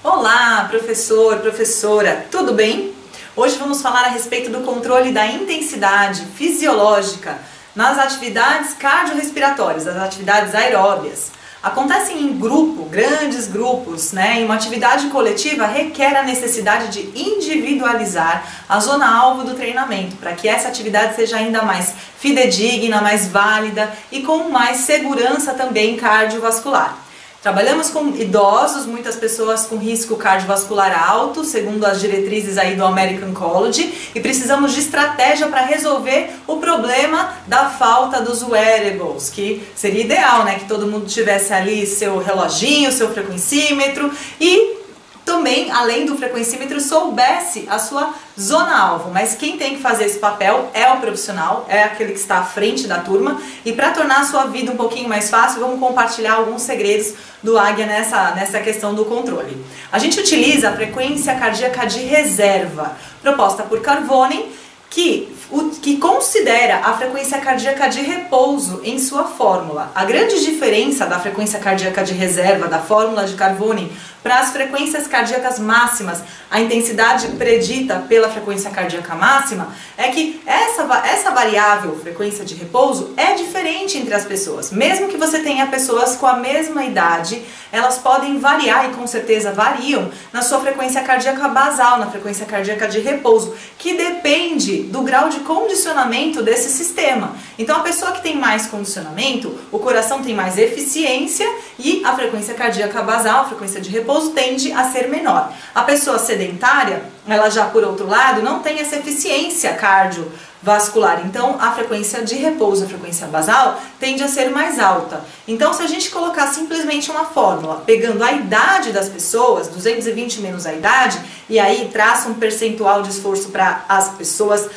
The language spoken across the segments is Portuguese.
Olá, professor, professora, tudo bem? Hoje vamos falar a respeito do controle da intensidade fisiológica nas atividades cardiorrespiratórias, as atividades aeróbias. Acontecem em grupo, grandes grupos, e uma atividade coletiva requer a necessidade de individualizar a zona-alvo do treinamento, para que essa atividade seja ainda mais fidedigna, mais válida e com mais segurança também cardiovascular. Trabalhamos com idosos, muitas pessoas com risco cardiovascular alto, segundo as diretrizes aí do American College, e precisamos de estratégia para resolver o problema da falta dos wearables, que seria ideal, que todo mundo tivesse ali seu reloginho, seu frequencímetro e também, além do frequencímetro, soubesse a sua zona-alvo. Mas quem tem que fazer esse papel é o profissional, é aquele que está à frente da turma. E para tornar a sua vida um pouquinho mais fácil, vamos compartilhar alguns segredos do Águia nessa questão do controle. A gente utiliza a frequência cardíaca de reserva, proposta por Carbone, que considera a frequência cardíaca de repouso em sua fórmula. A grande diferença da frequência cardíaca de reserva, da fórmula de Carbone, para as frequências cardíacas máximas, a intensidade predita pela frequência cardíaca máxima, é que essa variável, frequência de repouso, é diferente entre as pessoas. Mesmo que você tenha pessoas com a mesma idade, elas podem variar, e com certeza variam, na sua frequência cardíaca basal, na frequência cardíaca de repouso, que depende do grau de condicionamento desse sistema. Então a pessoa que tem mais condicionamento, o coração tem mais eficiência e a frequência cardíaca basal, a frequência de repouso, tende a ser menor. A pessoa sedentária, ela já por outro lado, não tem essa eficiência cardiovascular. Então a frequência de repouso, a frequência basal, tende a ser mais alta. Então se a gente colocar simplesmente uma fórmula, pegando a idade das pessoas, 220 menos a idade, e aí traça um percentual de esforço para as pessoas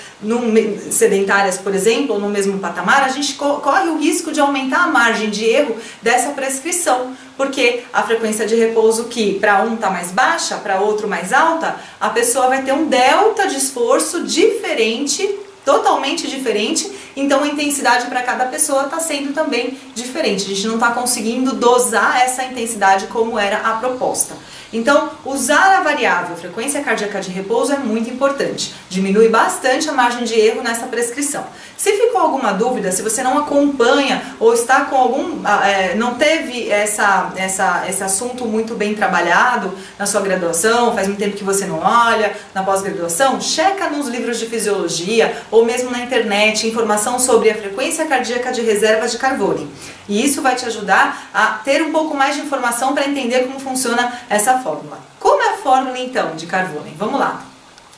sedentárias, por exemplo, ou no mesmo patamar, a gente corre o risco de aumentar a margem de erro dessa prescrição. Porque a frequência de repouso que para um está mais baixa, para outro mais alta, a pessoa vai ter um delta de esforço diferente, totalmente diferente, então a intensidade para cada pessoa está sendo também diferente. A gente não está conseguindo dosar essa intensidade como era a proposta. Então, usar a variável frequência cardíaca de repouso é muito importante. Diminui bastante a margem de erro nessa prescrição. Se ficou alguma dúvida, se você não acompanha ou está com não teve esse assunto muito bem trabalhado na sua graduação, faz muito tempo que você não olha, na pós-graduação, checa nos livros de fisiologia ou mesmo na internet informação sobre a frequência cardíaca de reserva de Carbone. E isso vai te ajudar a ter um pouco mais de informação para entender como funciona essa fórmula. Como é a fórmula então de Carbone? Vamos lá.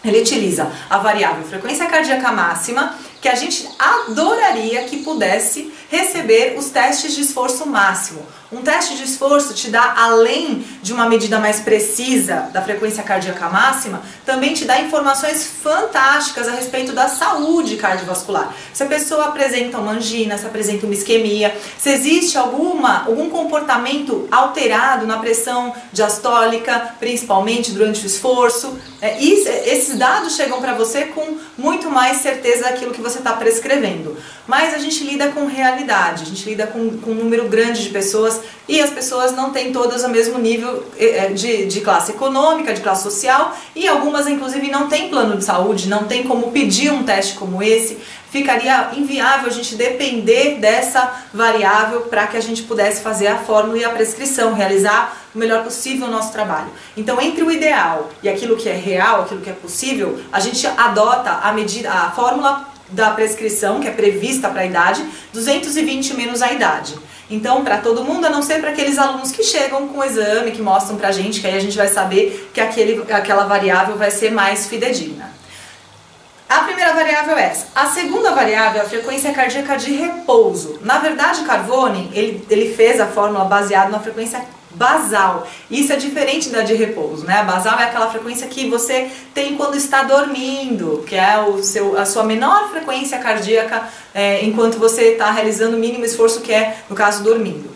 Ele utiliza a variável frequência cardíaca máxima, que a gente adoraria que pudesse receber os testes de esforço máximo. Um teste de esforço te dá, além de uma medida mais precisa da frequência cardíaca máxima, também te dá informações fantásticas a respeito da saúde cardiovascular. Se a pessoa apresenta uma angina, se apresenta uma isquemia, se existe algum comportamento alterado na pressão diastólica, principalmente durante o esforço, esses dados chegam para você com muito mais certeza daquilo que você está prescrevendo. Mas a gente lida com realidade, a gente lida com um número grande de pessoas e as pessoas não têm todas o mesmo nível de classe econômica, de classe social, e algumas inclusive não têm plano de saúde, não tem como pedir um teste como esse. Ficaria inviável a gente depender dessa variável para que a gente pudesse fazer a fórmula e a prescrição, realizar o melhor possível o nosso trabalho. Então, entre o ideal e aquilo que é real, aquilo que é possível, a gente adota a fórmula da prescrição, que é prevista para a idade, 220 menos a idade. Então, para todo mundo, a não ser para aqueles alunos que chegam com o exame, que mostram para a gente, que aí a gente vai saber que aquela variável vai ser mais fidedigna. A primeira variável é essa. A segunda variável é a frequência cardíaca de repouso. Na verdade, Carbone, ele fez a fórmula baseada na frequência basal. Isso é diferente da de repouso, A basal é aquela frequência que você tem quando está dormindo, que é a sua menor frequência cardíaca enquanto você está realizando o mínimo esforço, que é, no caso, dormindo.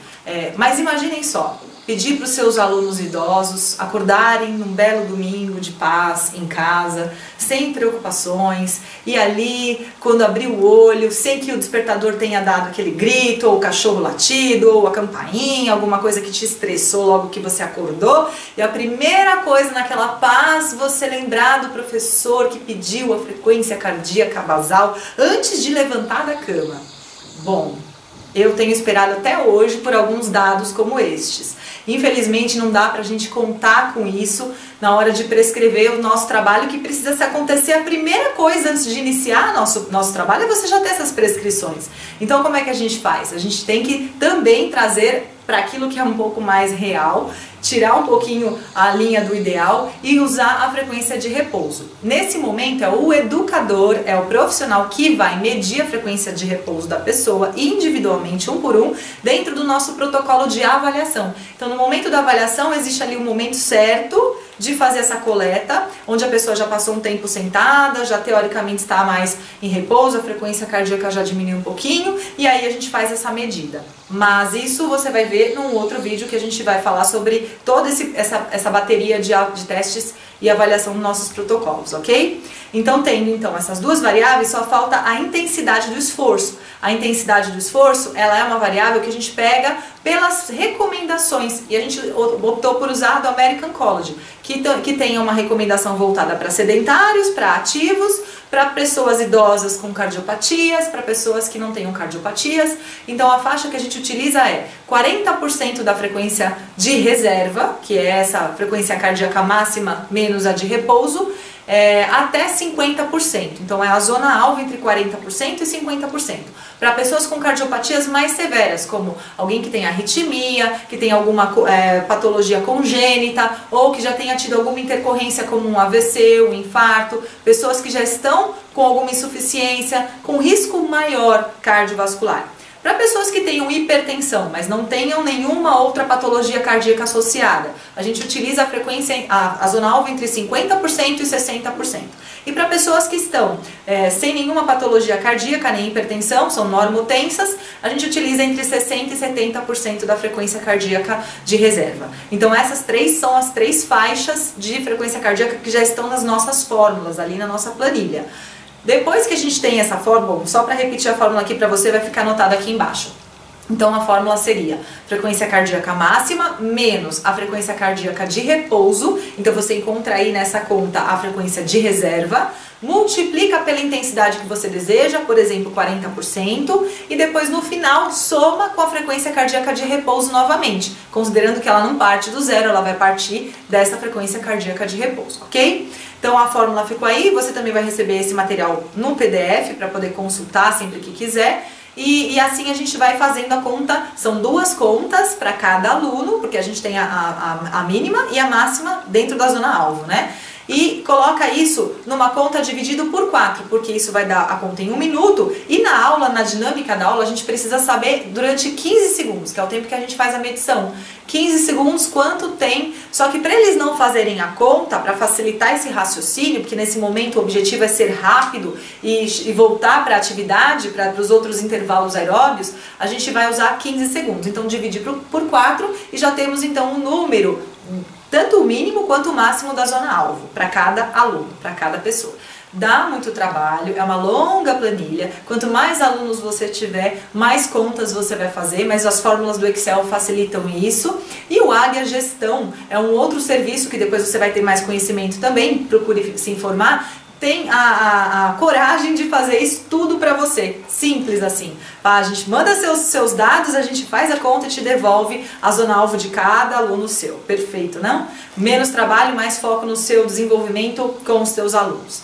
Mas imaginem só, pedir para os seus alunos idosos acordarem num belo domingo de paz em casa, sem preocupações, e ali, quando abrir o olho, sem que o despertador tenha dado aquele grito, ou o cachorro latido, ou a campainha, alguma coisa que te estressou logo que você acordou, e a primeira coisa naquela paz, você lembrar do professor que pediu a frequência cardíaca basal antes de levantar da cama. Bom, eu tenho esperado até hoje por alguns dados como estes. Infelizmente não dá pra gente contar com isso na hora de prescrever o nosso trabalho, que precisa se acontecer a primeira coisa antes de iniciar nosso trabalho é você já ter essas prescrições. Então como é que a gente faz? A gente tem que também trazer para aquilo que é um pouco mais real, tirar um pouquinho a linha do ideal e usar a frequência de repouso. Nesse momento é o educador, é o profissional que vai medir a frequência de repouso da pessoa individualmente, um por um, dentro do nosso protocolo de avaliação. Então no momento da avaliação existe ali um momento certo de fazer essa coleta, onde a pessoa já passou um tempo sentada, já teoricamente está mais em repouso, a frequência cardíaca já diminuiu um pouquinho, e aí a gente faz essa medida. Mas isso você vai ver num outro vídeo que a gente vai falar sobre toda essa bateria de testes e avaliação dos nossos protocolos, ok? Então, tendo então essas duas variáveis, só falta a intensidade do esforço. A intensidade do esforço, ela é uma variável que a gente pega pelas recomendações, e a gente optou por usar do American College, que tem uma recomendação voltada para sedentários, para ativos, para pessoas idosas com cardiopatias, para pessoas que não tenham cardiopatias. Então a faixa que a gente utiliza é 40% da frequência de reserva, que é essa frequência cardíaca máxima menos a de repouso, até 50%. Então é a zona alvo entre 40% e 50%. Para pessoas com cardiopatias mais severas, como alguém que tem arritmia, que tem alguma patologia congênita, ou que já tenha tido alguma intercorrência como um AVC, um infarto, pessoas que já estão com alguma insuficiência, com risco maior cardiovascular. Para pessoas que tenham hipertensão, mas não tenham nenhuma outra patologia cardíaca associada, a gente utiliza a frequência, a zona alvo entre 50% e 60%. E para pessoas que estão sem nenhuma patologia cardíaca, nem hipertensão, são normotensas, a gente utiliza entre 60% e 70% da frequência cardíaca de reserva. Então essas três são as três faixas de frequência cardíaca que já estão nas nossas fórmulas, ali na nossa planilha. Depois que a gente tem essa fórmula, só para repetir a fórmula aqui para você, vai ficar anotada aqui embaixo. Então a fórmula seria frequência cardíaca máxima menos a frequência cardíaca de repouso. Então você encontra aí nessa conta a frequência de reserva, multiplica pela intensidade que você deseja, por exemplo 40%, e depois no final soma com a frequência cardíaca de repouso novamente, considerando que ela não parte do zero, ela vai partir dessa frequência cardíaca de repouso, ok? Então a fórmula ficou aí, você também vai receber esse material no PDF para poder consultar sempre que quiser. E assim a gente vai fazendo a conta, são duas contas para cada aluno, porque a gente tem a mínima e a máxima dentro da zona alvo, né? E coloca isso numa conta dividido por 4, porque isso vai dar a conta em 1 minuto, e na aula, na dinâmica da aula, a gente precisa saber durante 15 segundos, que é o tempo que a gente faz a medição. 15 segundos quanto tem, só que para eles não fazerem a conta, para facilitar esse raciocínio, porque nesse momento o objetivo é ser rápido e voltar para a atividade, para os outros intervalos aeróbios, a gente vai usar 15 segundos. Então dividir por 4 e já temos então um número, tanto o mínimo quanto o máximo da zona alvo, para cada aluno, para cada pessoa. Dá muito trabalho, é uma longa planilha, quanto mais alunos você tiver, mais contas você vai fazer, mas as fórmulas do Excel facilitam isso. E o Águia Gestão é um outro serviço que depois você vai ter mais conhecimento também, procure se informar. Tem a coragem de fazer isso tudo para você, simples assim. A gente manda seus dados, a gente faz a conta e te devolve a zona alvo de cada aluno seu. Perfeito, não? Menos trabalho, mais foco no seu desenvolvimento com os seus alunos.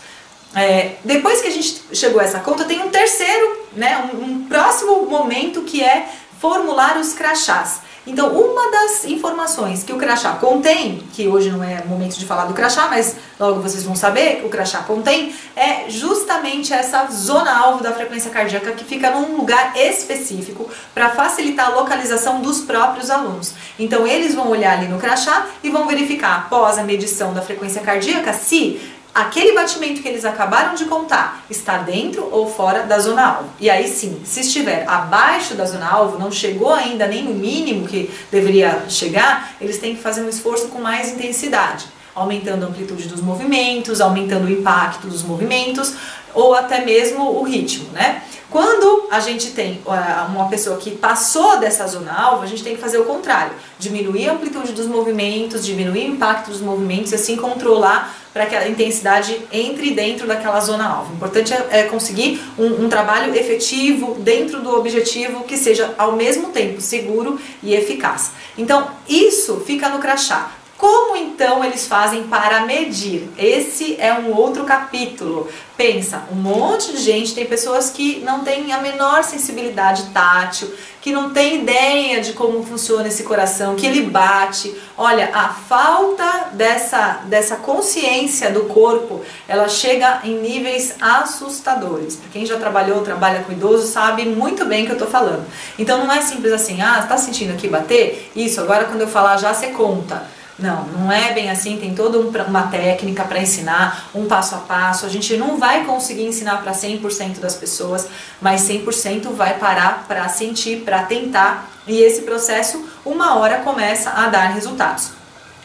Depois que a gente chegou a essa conta, tem um terceiro, né, um próximo momento, que é formular os crachás. Então, uma das informações que o crachá contém, que hoje não é momento de falar do crachá, mas logo vocês vão saber que o crachá contém, é justamente essa zona alvo da frequência cardíaca, que fica num lugar específico para facilitar a localização dos próprios alunos. Então, eles vão olhar ali no crachá e vão verificar, após a medição da frequência cardíaca, se aquele batimento que eles acabaram de contar está dentro ou fora da zona alvo. E aí sim, se estiver abaixo da zona alvo, não chegou ainda nem no mínimo que deveria chegar, eles têm que fazer um esforço com mais intensidade, aumentando a amplitude dos movimentos, aumentando o impacto dos movimentos ou até mesmo o ritmo, né? Quando a gente tem uma pessoa que passou dessa zona alvo, a gente tem que fazer o contrário, diminuir a amplitude dos movimentos, diminuir o impacto dos movimentos e assim controlar para que a intensidade entre dentro daquela zona alvo. O importante é conseguir um trabalho efetivo dentro do objetivo que seja ao mesmo tempo seguro e eficaz. Então isso fica no crachá. Como então eles fazem para medir? Esse é um outro capítulo. Pensa, um monte de gente, tem pessoas que não têm a menor sensibilidade tátil, que não tem ideia de como funciona esse coração, que ele bate. Olha, a falta dessa consciência do corpo, ela chega em níveis assustadores. Para quem já trabalha com idoso, sabe muito bem o que eu estou falando. Então não é simples assim, tá sentindo aqui bater? Isso, agora quando eu falar já você conta. Não, não é bem assim, tem toda uma técnica para ensinar, um passo a passo. A gente não vai conseguir ensinar para 100% das pessoas, mas 100% vai parar para sentir, para tentar. E esse processo, uma hora, começa a dar resultados.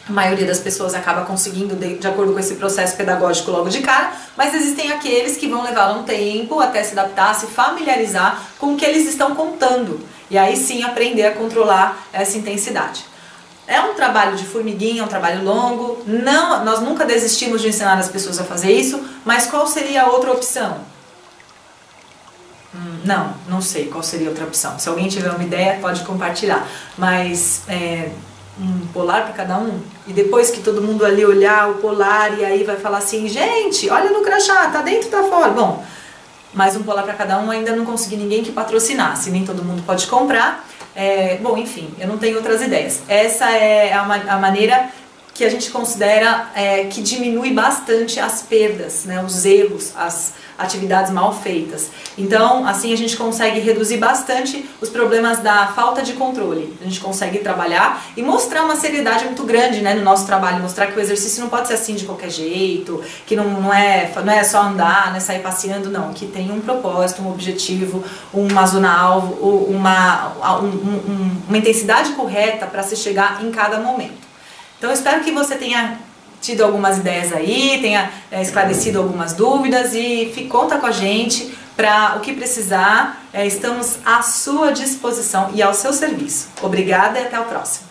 A maioria das pessoas acaba conseguindo de acordo com esse processo pedagógico logo de cara, mas existem aqueles que vão levar um tempo até se adaptar, se familiarizar com o que eles estão contando. E aí sim aprender a controlar essa intensidade. É um trabalho de formiguinha, é um trabalho longo, nós nunca desistimos de ensinar as pessoas a fazer isso, mas qual seria a outra opção? Não sei qual seria a outra opção. Se alguém tiver uma ideia, pode compartilhar. Mas um polar para cada um, e depois que todo mundo ali olhar o polar e aí vai falar assim, gente, olha no crachá, tá dentro, tá fora. Bom, mais um polar para cada um, ainda não consegui ninguém que patrocinasse, nem todo mundo pode comprar. Bom, enfim, eu não tenho outras ideias. Essa é a maneira que a gente considera que diminui bastante as perdas, né, os erros, as atividades mal feitas. Então, assim a gente consegue reduzir bastante os problemas da falta de controle. A gente consegue trabalhar e mostrar uma seriedade muito grande, né, no nosso trabalho, mostrar que o exercício não pode ser assim de qualquer jeito, que não é só andar, não é sair passeando, não, que tem um propósito, um objetivo, uma zona-alvo, uma intensidade correta para se chegar em cada momento. Então eu espero que você tenha tido algumas ideias aí, tenha esclarecido algumas dúvidas e conta com a gente para o que precisar. Estamos à sua disposição e ao seu serviço. Obrigada e até o próximo.